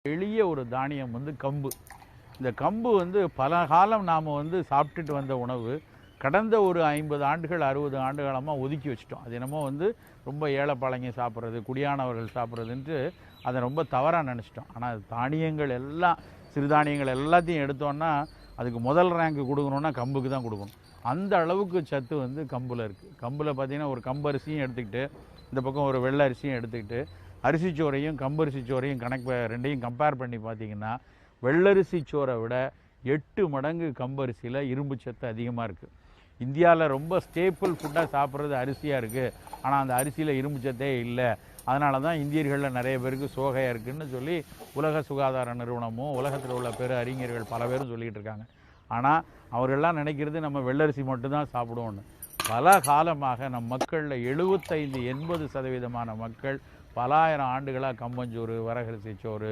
எளிய ஒரு தானியம் வந்து கம்பு. இந்த கம்பு வந்து பல காலம் நாம் வந்து சாப்பிட்டுட்டு வந்த உணவு. கடந்த ஒரு 50 ஆண்டுகள் 60 ஆண்டு காலமாக ஒதுக்கி வச்சிட்டோம். அது என்னமோ வந்து ரொம்ப ஏழைப்பாளைங்க சாப்பிட்றது, குடியானவர்கள் சாப்பிட்றதுன்ட்டு அதை ரொம்ப தவறாக நினச்சிட்டோம். ஆனால் தானியங்கள் எல்லாம், சிறுதானியங்கள் எல்லாத்தையும் எடுத்தோன்னா அதுக்கு முதல் ரேங்க் கொடுக்கணுன்னா கம்புக்கு தான் கொடுக்கணும். அந்த அளவுக்கு சத்து வந்து கம்பில் இருக்குது. கம்பில் பார்த்திங்கன்னா ஒரு கம்பரிசியும் எடுத்துக்கிட்டு, இந்த பக்கம் ஒரு வெள்ளை அரிசியும் எடுத்துக்கிட்டு, அரிசிச்சோரையும் கம்பரிசி சோறையும் ரெண்டையும் கம்பேர் பண்ணி பார்த்திங்கன்னா வெள்ளரிசி சோறை விட 8 மடங்கு கம்பரிசியில் இரும்பு சத்து அதிகமாக இருக்குது. இந்தியாவில் ரொம்ப ஸ்டேப்பிள் ஃபுட்டாக சாப்பிட்றது அரிசியாக இருக்குது. ஆனால் அந்த அரிசியில் இரும்பு சத்தே இல்லை. அதனால தான் இந்தியர்களில் நிறைய பேருக்கு சோகையாக இருக்குதுன்னு சொல்லி உலக சுகாதார நிறுவனமும் உலகத்தில் உள்ள பெரு அறிஞர்கள் பல பேரும் சொல்லிகிட்டு இருக்காங்க. ஆனால் அவர்கள்லாம் நினைக்கிறது நம்ம வெள்ளரிசி மட்டும்தான் சாப்பிடுவோன்னு. பல காலமாக நம் மக்களில் 75-80% மக்கள் பல ஆயிரம் ஆண்டுகளாக கம்பஞ்சோறு, வரகரிசி சோறு,